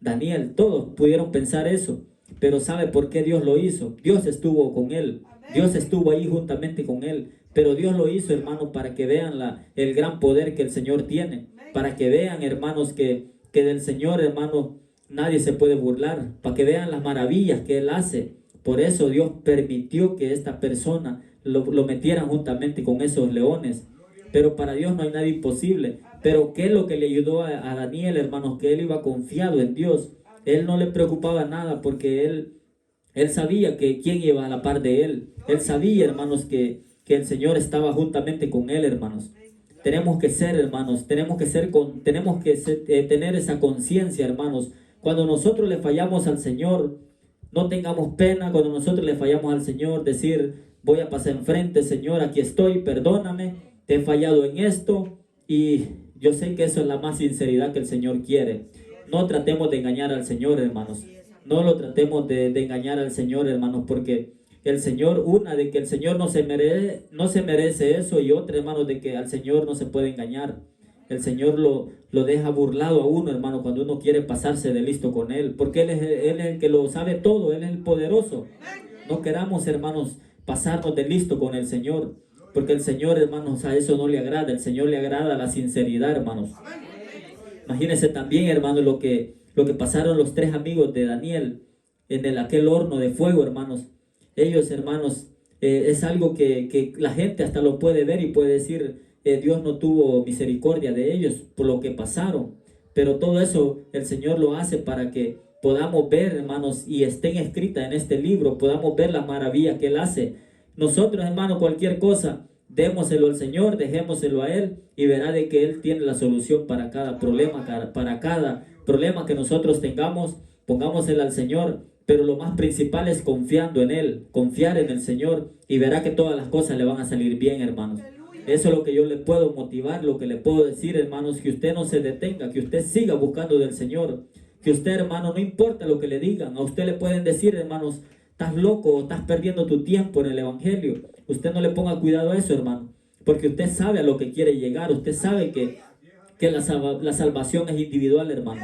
Daniel. Todos pudieron pensar eso, pero ¿sabe por qué Dios lo hizo? Dios estuvo con él, Dios estuvo ahí juntamente con él, pero Dios lo hizo, hermano, para que vean el gran poder que el Señor tiene, para que vean, hermanos, que del Señor, hermano, nadie se puede burlar, para que vean las maravillas que Él hace. Por eso Dios permitió que esta persona lo metieran juntamente con esos leones. Pero para Dios no hay nada imposible. Pero ¿qué es lo que le ayudó a Daniel, hermanos? Que él iba confiado en Dios. Él no le preocupaba nada porque él sabía que quién iba a la par de él. Él sabía, hermanos, que el Señor estaba juntamente con él, hermanos. Tenemos que ser, hermanos, tenemos que tener esa conciencia, hermanos. Cuando nosotros le fallamos al Señor, no tengamos pena. Cuando nosotros le fallamos al Señor, decir, voy a pasar enfrente, Señor, aquí estoy, perdóname, te he fallado en esto. Y yo sé que eso es la más sinceridad que el Señor quiere. No tratemos de engañar al Señor, hermanos. No lo tratemos de engañar al Señor, hermanos, porque el Señor, una, de que el Señor no se merece eso, y otra, hermanos, de que al Señor no se puede engañar. El Señor lo deja burlado a uno, hermano, cuando uno quiere pasarse de listo con Él, porque Él es el que lo sabe todo, Él es el poderoso. No queramos, hermanos, pasarnos de listo con el Señor, porque el Señor, hermanos, a eso no le agrada. El Señor le agrada la sinceridad, hermanos. Imagínense también, hermanos, lo que pasaron los tres amigos de Daniel en aquel horno de fuego, hermanos. Ellos, hermanos, es algo que la gente hasta lo puede ver y puede decir, Dios no tuvo misericordia de ellos por lo que pasaron. Pero todo eso el Señor lo hace para que podamos ver, hermanos, y estén escritas en este libro, podamos ver la maravilla que Él hace. Nosotros, hermanos, cualquier cosa, démoselo al Señor, dejémoselo a Él, y verá de que Él tiene la solución para cada problema, para cada problema que nosotros tengamos. Pongámoselo al Señor, pero lo más principal es confiando en Él, confiar en el Señor, y verá que todas las cosas le van a salir bien, hermanos. Eso es lo que yo le puedo motivar, lo que le puedo decir, hermanos, que usted no se detenga, que usted siga buscando del Señor, que usted, hermano, no importa lo que le digan, a usted le pueden decir, hermanos, estás loco, estás perdiendo tu tiempo en el Evangelio. Usted no le ponga cuidado a eso, hermano, porque usted sabe a lo que quiere llegar, usted sabe que la salvación es individual, hermano.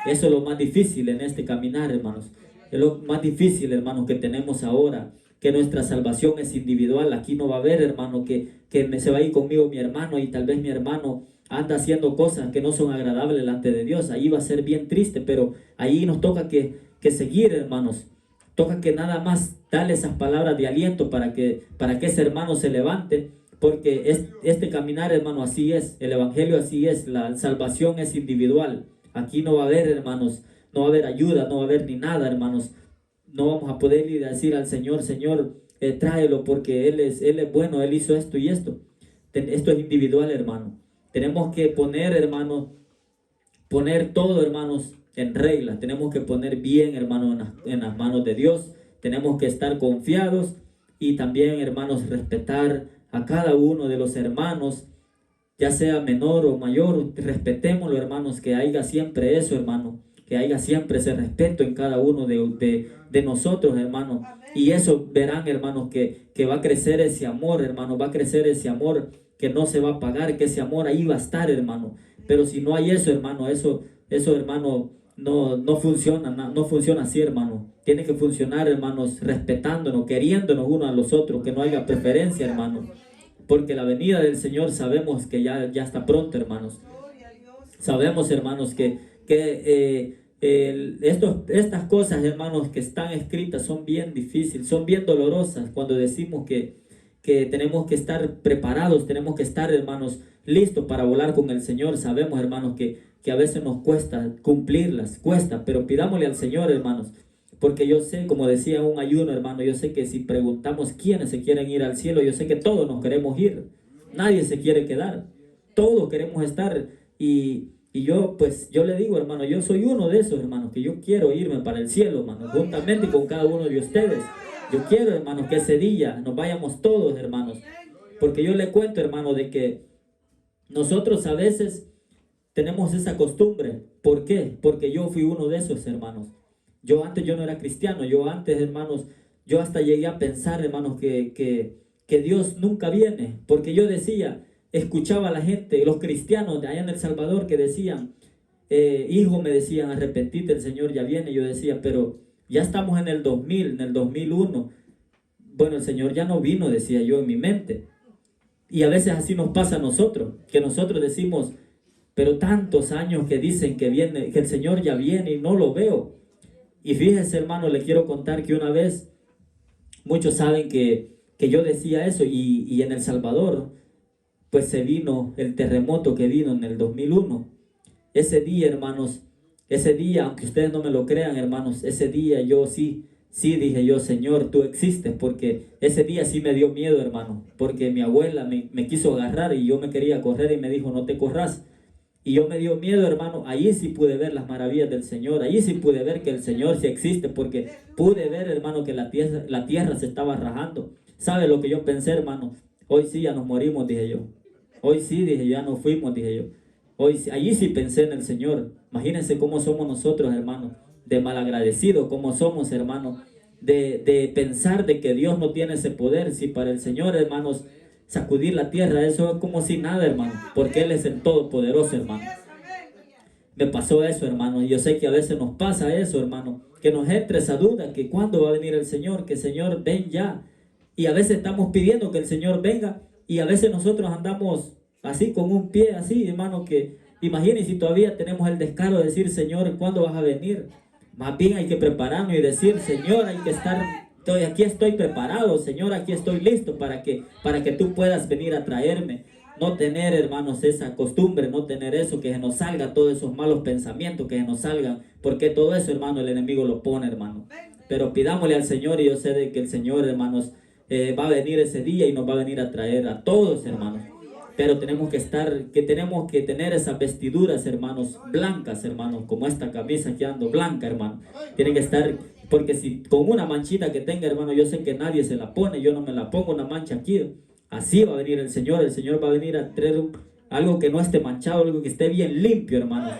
Eso es lo más difícil en este caminar, hermanos. Es lo más difícil, hermanos, que tenemos ahora, que nuestra salvación es individual. Aquí no va a haber, hermano, se va a ir conmigo mi hermano y tal vez mi hermano anda haciendo cosas que no son agradables delante de Dios. Ahí va a ser bien triste, pero ahí nos toca que seguir, hermanos. Toca que nada más darle esas palabras de aliento para que ese hermano se levante, porque este caminar, hermano, así es, el evangelio así es, la salvación es individual. Aquí no va a haber, hermanos, no va a haber ayuda, no va a haber ni nada, hermanos. No vamos a poder ir a decir al Señor, Señor, tráelo porque Él es bueno, Él hizo esto y esto. Esto es individual, hermano. Tenemos que poner, hermano, poner todo, hermanos, en regla. Tenemos que poner bien, hermanos, en las manos de Dios. Tenemos que estar confiados y también, hermanos, respetar a cada uno de los hermanos, ya sea menor o mayor. Respetémoslo, hermanos, que haya siempre eso, hermano, que haya siempre ese respeto en cada uno de nosotros, hermanos. Y eso verán, hermanos, que va a crecer ese amor, hermano, va a crecer ese amor que no se va a pagar, que ese amor ahí va a estar, hermano. Pero si no hay eso, hermano, eso hermano, no funciona, no funciona así, hermano. Tiene que funcionar, hermanos, respetándonos, queriéndonos unos a los otros, que no haya preferencia, hermano. Porque la venida del Señor sabemos que ya está pronto, hermanos. Sabemos, hermanos, estas cosas, hermanos, que están escritas son bien difíciles, son bien dolorosas cuando decimos que tenemos que estar preparados, tenemos que estar, hermanos, listos para volar con el Señor. Sabemos, hermanos, que a veces nos cuesta cumplirlas, pero pidámosle al Señor, hermanos, porque yo sé, como decía un ayuno, hermano, yo sé que si preguntamos quiénes se quieren ir al cielo, yo sé que todos nos queremos ir, nadie se quiere quedar, todos queremos estar, y yo, pues, yo le digo, hermano, yo soy uno de esos, hermanos, que yo quiero irme para el cielo, hermano, juntamente con cada uno de ustedes. Yo quiero, hermanos, que ese día nos vayamos todos, hermanos, porque yo le cuento, hermano, de que nosotros a veces tenemos esa costumbre. ¿Por qué? Porque yo fui uno de esos, hermanos. Yo no era cristiano, yo antes, hermanos, yo hasta llegué a pensar, hermanos, que Dios nunca viene, porque yo decía, escuchaba a la gente, los cristianos de allá en El Salvador que decían, hijo, me decían, arrepentite, el Señor ya viene. Yo decía, pero ya estamos en el 2000, en el 2001. Bueno, el Señor ya no vino, decía yo en mi mente. Y a veces así nos pasa a nosotros, que nosotros decimos, pero tantos años que dicen que viene, que el Señor ya viene y no lo veo. Y fíjese, hermano, le quiero contar que una vez, muchos saben que yo decía eso, y en El Salvador, pues se vino el terremoto que vino en el 2001. Ese día, hermanos, ese día, aunque ustedes no me lo crean, hermanos, ese día yo sí dije yo, Señor, tú existes, porque ese día sí me dio miedo, hermano, porque mi abuela me quiso agarrar y yo me quería correr y me dijo, no te corras. Y yo me dio miedo, hermano. Allí sí pude ver las maravillas del Señor. Allí sí pude ver que el Señor sí existe, porque pude ver, hermano, que la tierra se estaba rajando. ¿Sabe lo que yo pensé, hermano? Hoy sí ya nos morimos, dije yo. Hoy sí, dije, ya nos fuimos, dije yo. Allí sí pensé en el Señor. Imagínense cómo somos nosotros, hermanos, de malagradecidos, cómo somos, hermanos, de pensar de que Dios no tiene ese poder. Si para el Señor, hermanos, sacudir la tierra, eso es como si nada, hermano, porque Él es el Todopoderoso, hermano. Me pasó eso, hermano, y yo sé que a veces nos pasa eso, hermano, que nos entre esa duda, que cuándo va a venir el Señor, que el Señor ven ya. Y a veces estamos pidiendo que el Señor venga, y a veces nosotros andamos así con un pie así, hermano, que imagínense si todavía tenemos el descaro de decir, Señor, ¿cuándo vas a venir? Más bien hay que prepararnos y decir, Señor, hay que estar, aquí estoy preparado, Señor, aquí estoy listo para que tú puedas venir a traerme. No tener, hermanos, esa costumbre, no tener eso, que se nos salga todos esos malos pensamientos, que se nos salgan, porque todo eso, hermano, el enemigo lo pone, hermano. Pero pidámosle al Señor, y yo sé de que el Señor, hermanos, va a venir ese día y nos va a venir a traer a todos, hermanos. Pero tenemos que tener esas vestiduras, hermanos, blancas, hermanos, como esta camisa que ando blanca, hermano. Tienen que estar, porque si con una manchita que tenga, hermano, yo sé que nadie se la pone, yo no me la pongo, una mancha aquí. Así va a venir el Señor va a venir a traer algo que no esté manchado, algo que esté bien limpio, hermanos.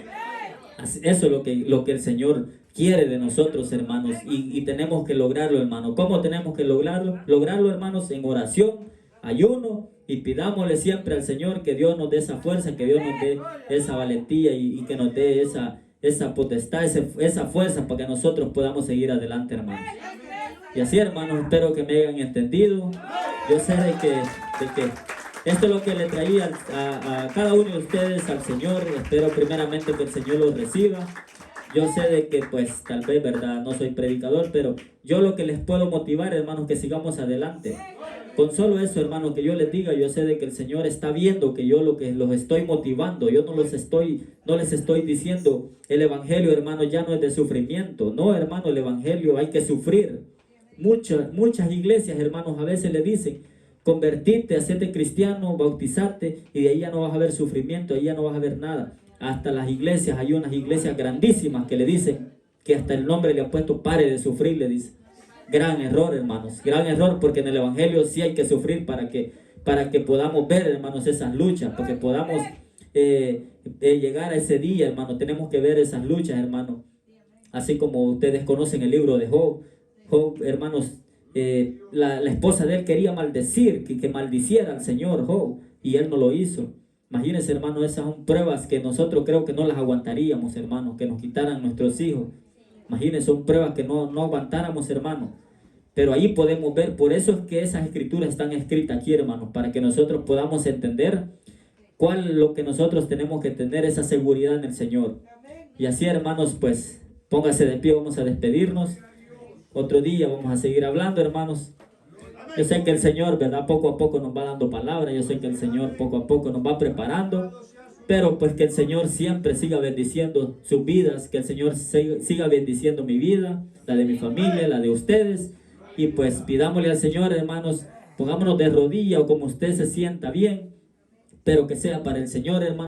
Eso es lo que el Señor quiere de nosotros, hermanos, y tenemos que lograrlo, hermano. ¿Cómo tenemos que lograrlo? Lograrlo, hermanos, en oración, ayuno, y pidámosle siempre al Señor que Dios nos dé esa fuerza, que Dios nos dé esa valentía y que nos dé esa potestad, esa fuerza para que nosotros podamos seguir adelante, hermanos. Y así, hermanos, espero que me hayan entendido. Yo sé de que esto es lo que le traía a cada uno de ustedes al Señor. Espero primeramente que el Señor los reciba. Yo sé de que pues tal vez, verdad, no soy predicador, pero yo lo que les puedo motivar, hermanos, que sigamos adelante. Con solo eso, hermanos, que yo les diga, yo sé de que el Señor está viendo que yo lo que los estoy motivando. Yo no les estoy diciendo el evangelio, hermanos, ya no es de sufrimiento. No, hermano, el evangelio hay que sufrir. Muchas iglesias, hermanos, a veces le dicen, convertirte, hacerte cristiano, bautizarte, y de ahí ya no vas a ver sufrimiento, ahí ya no vas a ver nada. Hasta las iglesias, hay unas iglesias grandísimas que le dicen que hasta el nombre le ha puesto pare de sufrir, le dice. Gran error, hermanos, gran error, porque en el evangelio sí hay que sufrir para que podamos ver, hermanos, esas luchas, porque podamos llegar a ese día, hermanos. Tenemos que ver esas luchas, hermanos. Así como ustedes conocen el libro de Job. Job, hermanos, la esposa de él quería maldecir, que maldiciera al Señor Job, y él no lo hizo. Imagínense, hermanos, esas son pruebas que nosotros creo que no las aguantaríamos, hermanos, que nos quitaran nuestros hijos. Imagínense, son pruebas que no aguantáramos, hermanos. Pero ahí podemos ver, por eso es que esas escrituras están escritas aquí, hermanos, para que nosotros podamos entender cuál es lo que nosotros tenemos que tener, esa seguridad en el Señor. Y así, hermanos, pues, póngase de pie, vamos a despedirnos. Otro día vamos a seguir hablando, hermanos. Yo sé que el Señor, ¿verdad? Poco a poco nos va dando palabra. Yo sé que el Señor poco a poco nos va preparando. Pero pues que el Señor siempre siga bendiciendo sus vidas. Que el Señor siga bendiciendo mi vida, la de mi familia, la de ustedes. Y pues pidámosle al Señor, hermanos, pongámonos de rodillas o como usted se sienta bien. Pero que sea para el Señor, hermanos.